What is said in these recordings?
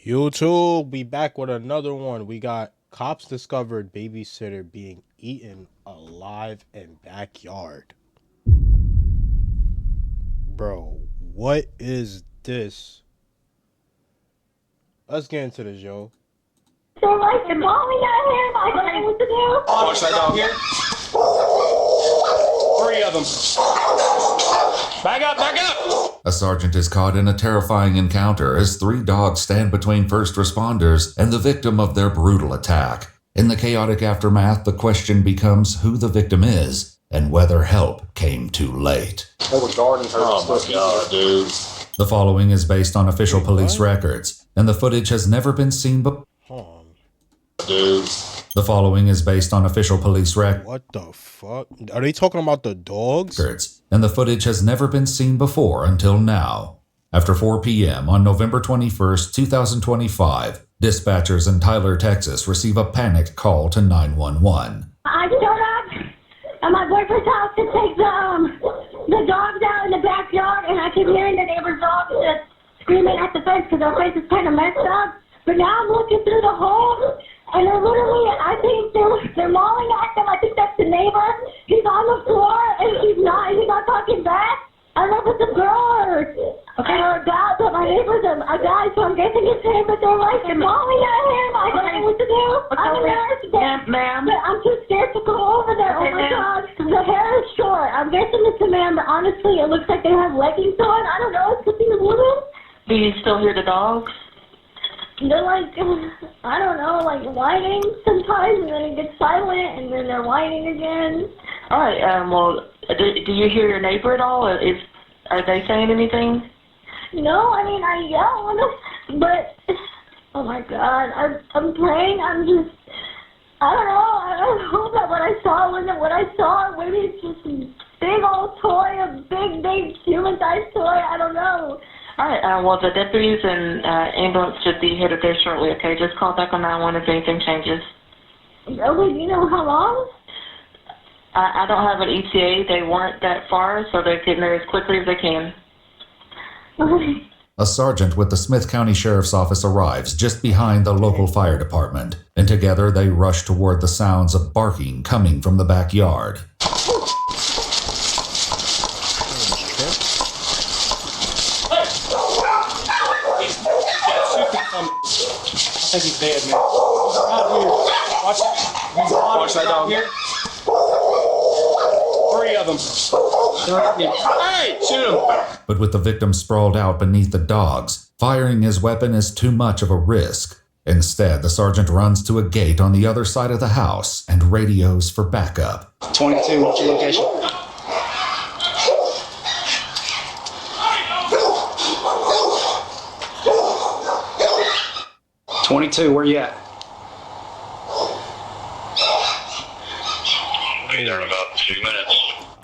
YouTube, we back with another one. We got cops discovered babysitter being eaten alive in backyard. Bro, what is this? Let's get into this, yo. So like the mommy got him, I don't know what to do. Watch that dog here. 3 of them. Back up, back up! A sergeant is caught in a terrifying encounter as 3 dogs stand between first responders and the victim of their brutal attack. In the chaotic aftermath, the question becomes who the victim is and whether help came too late. They were guarding her. Oh my god, dude. The following is based on official police records, and the footage has never been seen before. Dude. The following is based on official police records. What the fuck? Are they talking about the dogs? And the footage has never been seen before until now. After 4 p.m. on November 21st, 2025, dispatchers in Tyler, Texas receive a panicked call to 911. I showed up at my boyfriend's house to take the dogs out in the backyard, and I keep hearing the neighbor's dogs just screaming at the fence because our place is kind of messed up. But now I'm looking through the hole, and they're literally, I think they're mauling at them. I think that's the neighbor. He's on the floor, and he's not talking back. I don't know if it's a girl or a guy, but my neighbor's a guy, so I'm guessing it's him, but they're like, they're mauling at him. I don't know what to do. I'm a nurse, but I'm too scared to go over there. Oh my god. The hair is short. I'm guessing it's a man, but honestly, it looks like they have leggings on. I don't know. It could be a woman. Do you still hear the dogs? They're like, I don't know, like whining sometimes, and then it gets silent, and then they're whining again. All right. Well, do you hear your neighbor at all? Are they saying anything? No, I mean I yell at them, but oh my god, I'm praying. I don't know that what I saw wasn't what I saw. Maybe it's just a big old toy, a big human-sized toy. I don't know. All right, well, the deputies and ambulance should be headed there shortly, okay? Just call back on 911 if anything changes. Okay, do you know how long? I don't have an ETA. They weren't that far, so they're getting there as quickly as they can. Okay. A sergeant with the Smith County Sheriff's Office arrives just behind the local fire department, and together they rush toward the sounds of barking coming from the backyard. I think he's dead, man. Right here. Watch that dog here. 3 of them. Hey, shoot him. But with the victim sprawled out beneath the dogs, firing his weapon is too much of a risk. Instead, the sergeant runs to a gate on the other side of the house and radios for backup. 22, what's your location? Where you at? Be there in about 2 minutes.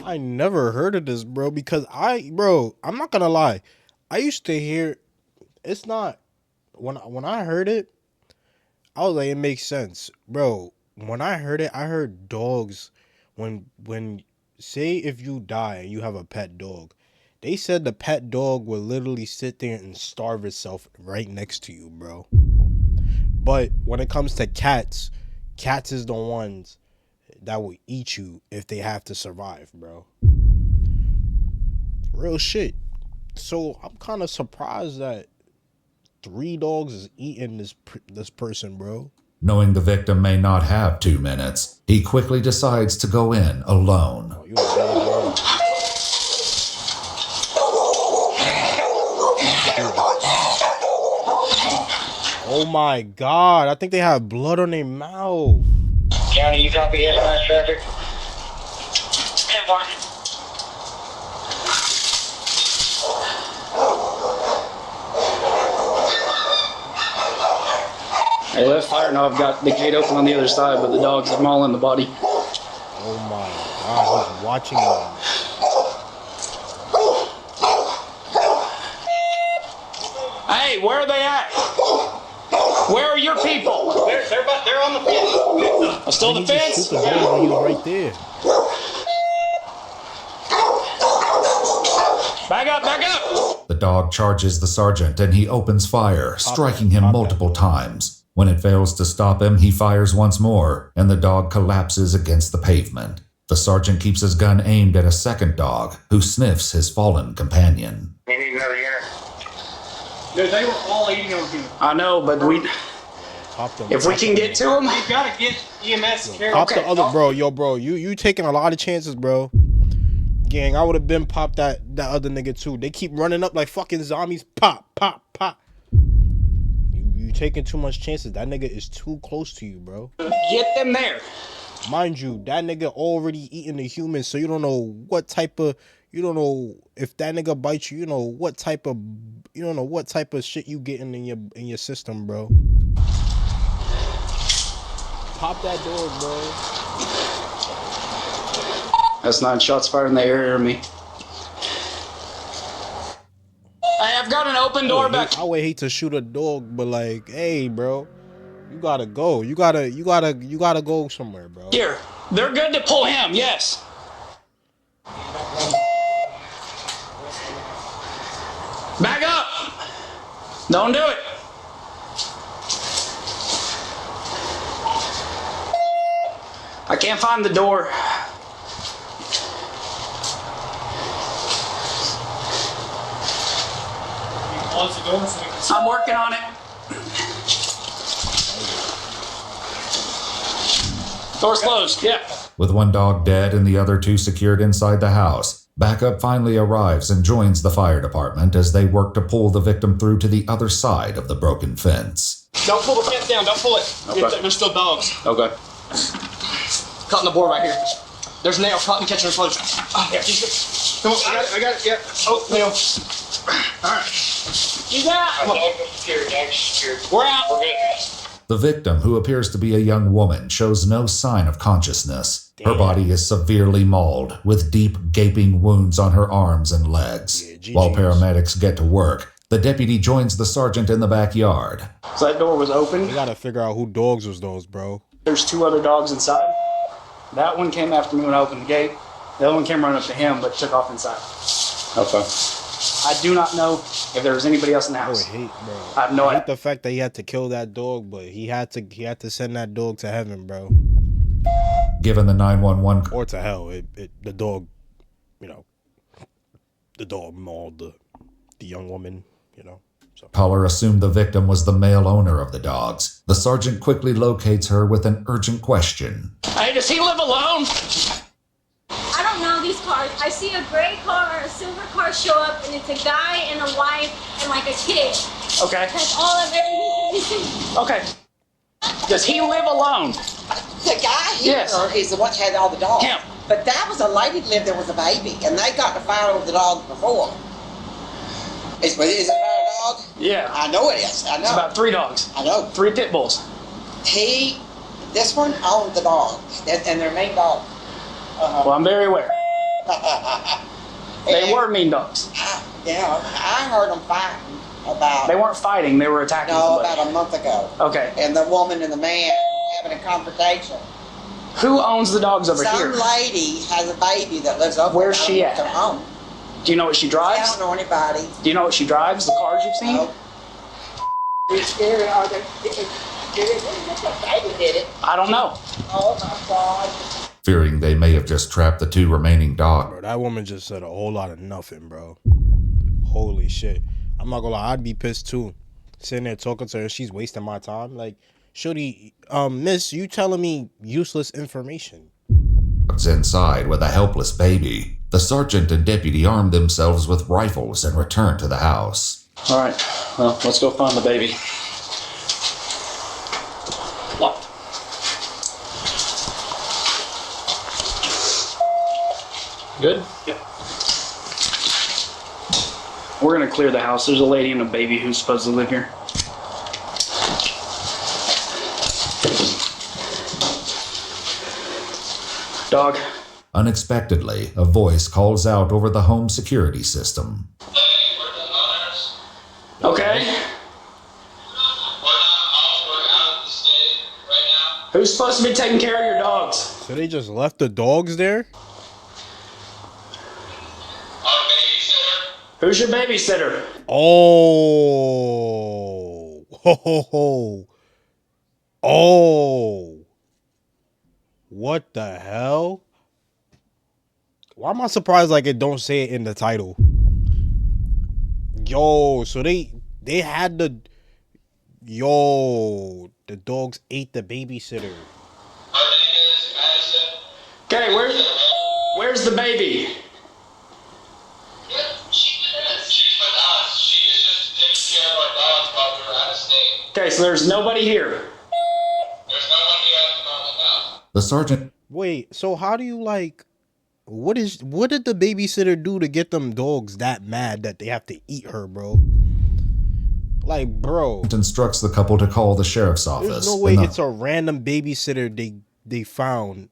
I never heard of this, bro, because I'm not gonna lie. I used to hear, it's not, when I heard it, I was like, it makes sense. Bro, when I heard it, I heard dogs, when say if you die and you have a pet dog, they said the pet dog will literally sit there and starve itself right next to you, bro. But when it comes to cats is the ones that will eat you if they have to survive, bro. Real shit. So I'm kind of surprised that 3 dogs is eating this person, bro. Knowing the victim may not have 2 minutes, he quickly decides to go in alone. Oh, you a bad man. Oh my god, I think they have blood on their mouth. County, you copy SMI traffic? Hey, Martin. Hey, left fire. No, I've got the gate open on the other side, but the dogs are mauling the body. Oh my god, he's watching them. Hey, where are they at? Where are your people? They're on the fence. Still the fence? Shoot the dog when he was right there. Back up, back up! The dog charges the sergeant and he opens fire, striking him multiple times. When it fails to stop him, he fires once more, and the dog collapses against the pavement. The sergeant keeps his gun aimed at a second dog, who sniffs his fallen companion. You need another unit. Dude, they were all eating on him. I know, but if we can get to them, We gotta get EMS carried. Pop the other, bro. Yo, bro, you taking a lot of chances, bro. Gang, I would have been popped that other nigga too. They keep running up like fucking zombies. Pop, pop, pop. You taking too much chances. That nigga is too close to you, bro. get them there. Mind you, that nigga already eating the humans, so you don't know what type of, you don't know if that nigga bites you, you don't know what type of shit you getting in your system, bro. Pop that door, bro. That's 9 shots fired in the area of me. I've got an open door back. I would hate to shoot a dog, but like, hey, bro, you gotta go. You gotta go somewhere, bro. Here, they're good to pull him. Yes. Back up. Don't do it. I can't find the door. Close the door so we can see. I'm working on it. Door's closed. Yeah. With one dog dead and the other 2 secured inside the house, backup finally arrives and joins the fire department as they work to pull the victim through to the other side of the broken fence. Don't pull the fence down. Don't pull it. Okay. There's still dogs. Okay. Caught in the board right here. There's a nail caught in the kitchen explosion. Yeah, come on, I got it. Yeah. Oh, nail. All right. You got it. Dog's secured. Dog's secured. We're out. We're good. The victim, who appears to be a young woman, shows no sign of consciousness. Her body is severely mauled, with deep, gaping wounds on her arms and legs. While paramedics get to work, the deputy joins the sergeant in the backyard. So that door was open. We gotta figure out who dogs was those, bro. There's 2 other dogs inside. That one came after me when I opened the gate. The other one came running up to him, but took off inside. Okay. I do not know if there was anybody else in the I would house. hate, bro. I have no I hate idea. the fact that he had to kill that dog, but he had to send that dog to heaven, bro, Given the 911 or to hell. The dog, the dog mauled the young woman, So caller assumed the victim was the male owner of the dogs. The sergeant quickly locates her with an urgent question. Hey, does he live alone? I don't know these cars. I see a gray car or a silver car show up, and it's a guy and a wife and like a kid. Okay. That's all I've ever seen. Okay. Does he live alone? The guy here Yes. is the one that had all the dogs. Him. But that was a lady that lived there with a baby, and they got to fight over the dogs before. Is it about a dog? Yeah. I know it is. I know. It's about 3 dogs. I know. 3 pit bulls. This one owned the dog, and their main dog. Well, I'm very aware. They And were mean dogs. I heard them fighting about. They weren't fighting. They were attacking No, somebody. about a month ago. Okay. And the woman and the man having a confrontation. Who owns the dogs over Some here? lady has a baby that lives over. Where's there. she I at? don't know if they're home. Do you know what she I drives? don't know anybody. Do you know what she drives? The cars you've seen? No. It's scary. Baby did it. I don't know. Oh my God. Fearing they may have just trapped the 2 remaining dogs, bro, that woman just said a whole lot of nothing, bro. Holy shit. I'm not gonna lie, I'd be pissed too. Sitting there talking to her, she's wasting my time. Like, shorty, miss, you telling me useless information. inside with a helpless baby. The sergeant and deputy armed themselves with rifles and returned to the house. All right. Well, let's go find the baby. Locked. Good? Yep. We're going to clear the house. There's a lady and a baby who's supposed to live here. Dog. Unexpectedly, a voice calls out over the home security system. Hey, we're the owners. Okay. We're out of the state right now. Who's supposed to be taking care of your dogs? So they just left the dogs there? Our babysitter. Who's your babysitter? Oh. Ho, ho, ho. Oh. What the hell? Why am I surprised like it don't say it in the title? Yo, so they had the the dogs ate the babysitter. Okay, where's the baby? She's with us. She was just taking care of our dogs while we were out of state. Okay, so there's nobody here. There's no one here at the moment now. The sergeant Wait, so how do you like what did the babysitter do to get them dogs that mad that they have to eat her, bro? Like, bro, instructs the couple to call the sheriff's office. there's no way it's a random babysitter they found.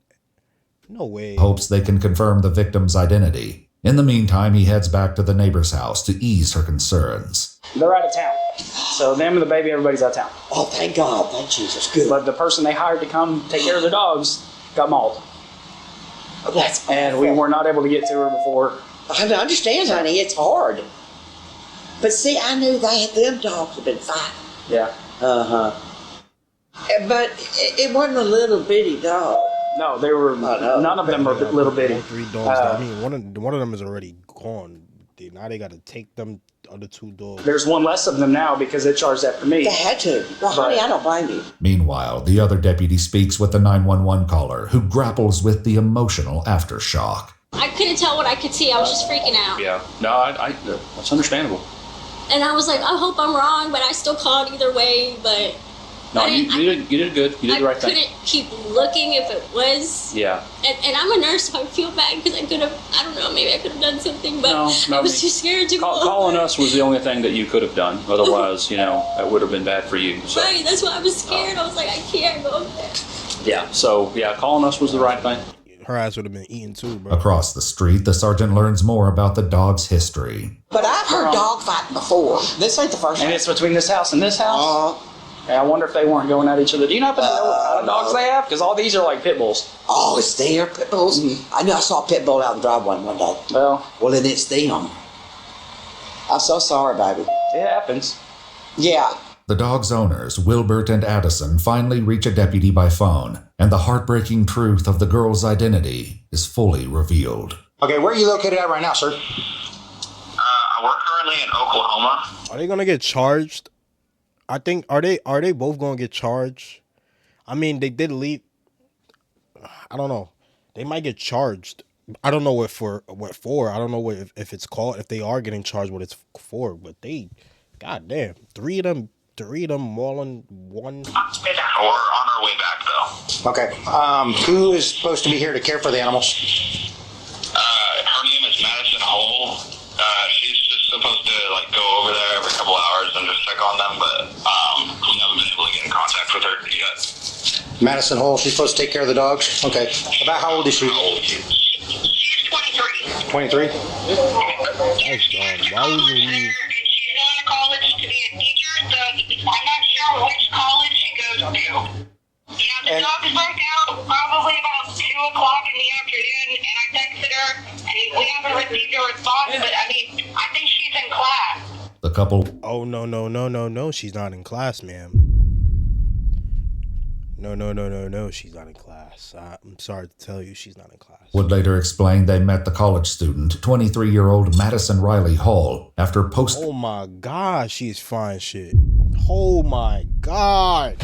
No way. Hopes they can confirm the victim's identity. In the meantime, he heads back to the neighbor's house to ease her concerns. They're out of town. So them and the baby, everybody's out of town. Oh, thank God. Thank Jesus. Good. But the person they hired to come take care of their dogs got mauled. Oh, that's And we were not able to get to her before. I understand, honey. It's hard. But see, I knew them dogs had been fighting. Yeah. Uh-huh. But it wasn't a little bitty dog. No, they were. None of them were little bitty. All three dogs. I mean, one of them is already gone. Now they got to take them other two dogs. There's one less of them now because it charged after me. They had to. Well, honey, I don't blame you. Meanwhile, the other deputy speaks with the 911 caller, who grapples with the emotional aftershock. I couldn't tell what I could see. I was just freaking out. Yeah, no, that's understandable. And I was like, I hope I'm wrong, but I still called either way. But No, you did good. You did the right I thing. couldn't keep looking if it was. Yeah. And I'm a nurse, so I feel bad because I could have, I don't know, maybe I could have done something, but No, I was too scared to go. Calling us was the only thing that you could have done. Otherwise, that would have been bad for you. So. Right, that's why I was scared. I was like, I can't go there. Yeah, so, calling us was the right thing. Her ass would have been eaten too, bro. Across the street, the sergeant learns more about the dog's history. But I've heard dog fighting before. This ain't the first And one. it's between this house and this house. And I wonder if they weren't going at each other. Do you happen to know what kind of dogs they have? Because all these are like pit bulls. Oh, it's their pit bulls? I knew I saw a pit bull out in the driveway one day. Well, then it's them. I'm so sorry, baby. it happens. Yeah. The dog's owners, Wilbert and Addison, finally reach a deputy by phone, and the heartbreaking truth of the girl's identity is fully revealed. Okay, where are you located at right now, sir? We're currently in Oklahoma. Are they gonna get charged? I think are they both gonna get charged? I mean, they did leave. I don't know. They might get charged. I don't know what for. I don't know if it's called. If they are getting charged, what it's for. But they, goddamn, three of them mauling one. We're on our way back, though. Okay. Who is supposed to be here to care for the animals? Her name is Madison Hole. She's just supposed to go over there every couple hours and just check on them, but we haven't been able to get in contact with her yet. Madison Hole. She's supposed to take care of the dogs. Okay. About how old is she? She's 23. 23. That's dumb. Why would you leave? She's going to college to be a teacher, so I'm not sure which college she goes to. The dogs broke out probably about 2 o'clock in the afternoon, and I texted her, and we haven't received a response, but I think she's in class. The couple Oh no, she's not in class, ma'am. No, she's not in class. I'm sorry to tell you, she's not in class. would later explain they met the college student, 23-year-old Madison Riley Hall, after posting Oh my God, she's fine shit. Oh my God.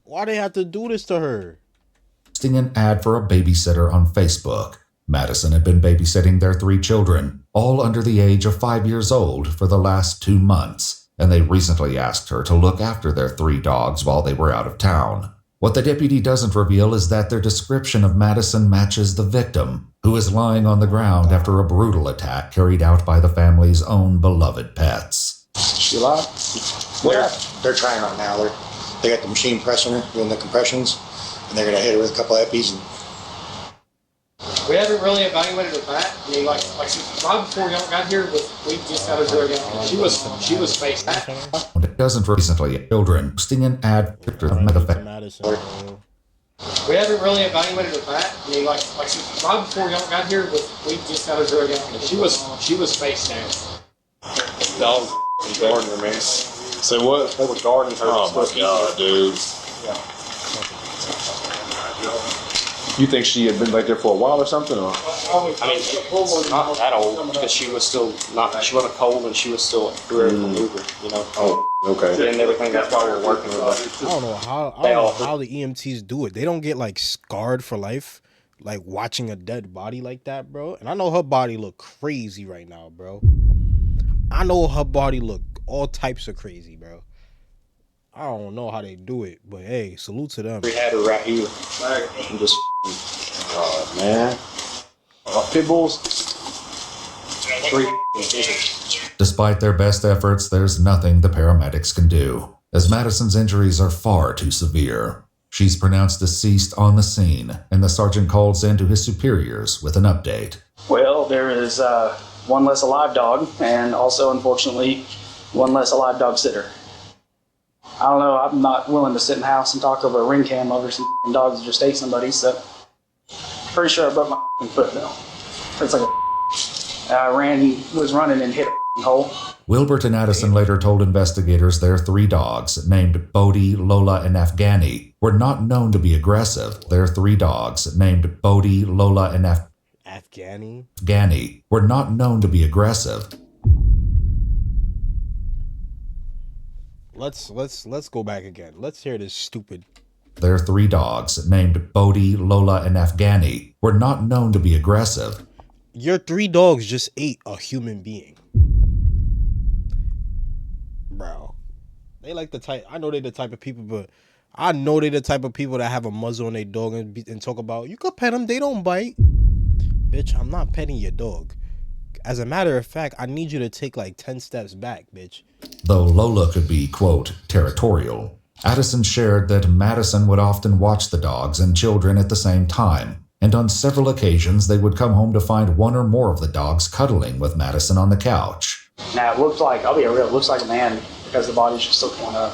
Why they have to do this to her? an ad for a babysitter on Facebook. Madison had been babysitting their 3 children, all under the age of 5 years old, for the last 2 months, and they recently asked her to look after their 3 dogs while they were out of town. What the deputy doesn't reveal is that their description of Madison matches the victim, who is lying on the ground after a brutal attack carried out by the family's own beloved pets. She alive? They're trying right now. They got the machine pressing her, doing the compressions, and they're gonna hit her with a couple of epis. We haven't really evaluated her back. I mean, like right before y'all got here, we just got her there. She was face back. It doesn't recently children posting an ad picture of methamphetamine. Madison, bro. We haven't really evaluated her back. I mean, like right before y'all got here, we just got her drug out. And she was face down. Dog was guarding her, man. Say what? They were guarding her. Oh my god, dude. You think she had been back there for a while or something? Or? I mean, not that old, because she was still not. She wasn't cold, and she was still ready to move her. You know. Oh, okay. And everything. That's why we're working with her. I don't know how the EMTs do it. They don't get like scarred for life, like watching a dead body like that, bro. And I know her body look crazy right now, bro. I know her body look all types of crazy, bro. I don't know how they do it, but hey, salute to them. We had her right here. I'm just, man. Pit bulls. Despite their best efforts, there's nothing the paramedics can do, as Madison's injuries are far too severe. She's pronounced deceased on the scene, and the sergeant calls in to his superiors with an update. Well, there is one less alive dog, and also, unfortunately, one less alive dog sitter. I don't know, I'm not willing to sit in the house and talk over a ring cam over some dogs that just ate somebody, so pretty sure I broke my foot though. It's like was running and hit a hole. Wilbert and Addison later told investigators their 3 dogs, named Bodie, Lola, and Afghani, were not known to be aggressive. Their 3 dogs, named Bodie, Lola, and Afghani, were not known to be aggressive. Let's go back again. Let's hear this stupid. Their 3 dogs, named Bodie, Lola, and Afghani, were not known to be aggressive. Your 3 dogs just ate a human being. Bro. They like the type, I know they're the type of people, but I know they're the type of people that have a muzzle on their dog and talk about, you could pet them, they don't bite. Bitch, I'm not petting your dog. As a matter of fact, I need you to take like 10 steps back, bitch. Though Lola could be, quote, territorial, Addison shared that Madison would often watch the dogs and children at the same time, and on several occasions they would come home to find one or more of the dogs cuddling with Madison on the couch. Now, it looks like, I'll be real, it looks like a man because the body's just still going up.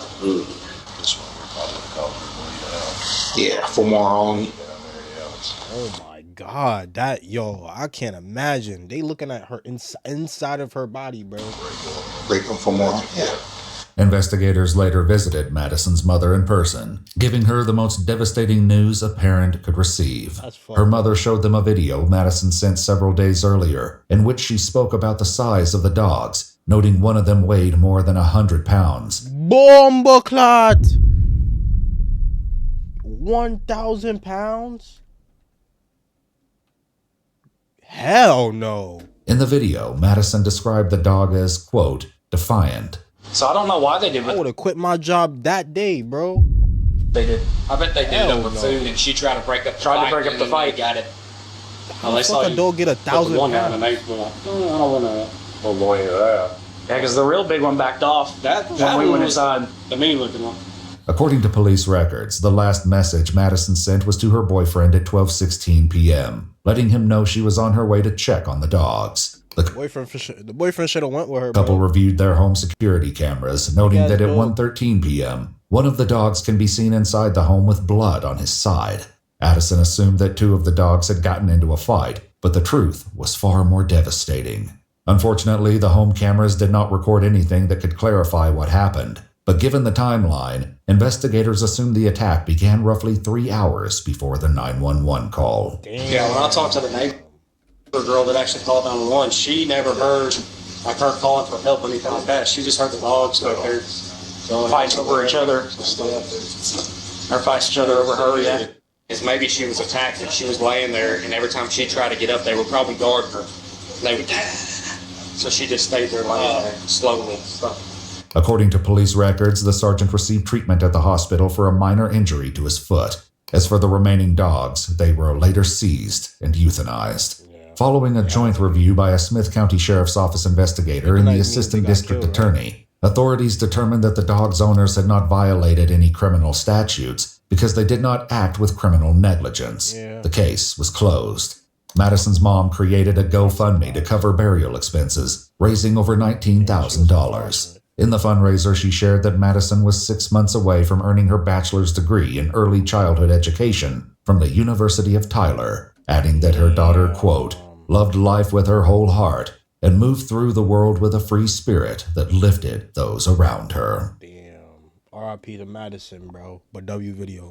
Yeah, for more on. Oh my God, I can't imagine. They looking at her inside of her body, bro. Break them for more. Yeah. Investigators later visited Madison's mother in person, giving her the most devastating news a parent could receive. Her mother showed them a video Madison sent several days earlier, in which she spoke about the size of the dogs, noting one of them weighed more than 100 pounds. Bomboclat! 1,000 pounds? Hell no. In the video, Madison described the dog as, quote, defiant. So I don't know why they did it. I would have quit my job that day, bro. They did. I bet they did it over food, and she tried to break up the fight. Got it. How the fuck a dog get 1,000 pounds? And they were like, I don't want to. Oh boy, that. Yeah, because the real big one backed off That when we one went was inside. the mean looking one. According to police records, the last message Madison sent was to her boyfriend at 12:16 p.m., letting him know she was on her way to check on the dogs. The boyfriend should have went with her, couple bro. reviewed their home security cameras, noting that at 1:13 p.m., one of the dogs can be seen inside the home with blood on his side. Addison assumed that 2 of the dogs had gotten into a fight, but the truth was far more devastating. Unfortunately, the home cameras did not record anything that could clarify what happened. But given the timeline, investigators assumed the attack began roughly 3 hours before the 911 call. Damn. Yeah, when I talked to the neighbor girl that actually called 911, she never heard like her calling for help or anything like that. She just heard the dogs go there fighting over each other. Or fighting each other over her, yeah. Is maybe she was attacked and she was laying there, and every time she tried to get up, they would probably guard her. They would, so she just stayed there laying there slowly. According to police records, the sergeant received treatment at the hospital for a minor injury to his foot. As for the remaining dogs, they were later seized and euthanized. Following a joint review by a Smith County Sheriff's Office investigator and the assistant district attorney, authorities determined that the dogs' owners had not violated any criminal statutes because they did not act with criminal negligence. The case was closed. Madison's mom created a GoFundMe to cover burial expenses, raising over $19,000. In the fundraiser, she shared that Madison was 6 months away from earning her bachelor's degree in early childhood education from the University of Tyler, adding that her daughter, quote, loved life with her whole heart and moved through the world with a free spirit that lifted those around her. Damn. R.I.P. to Madison, bro. But W video.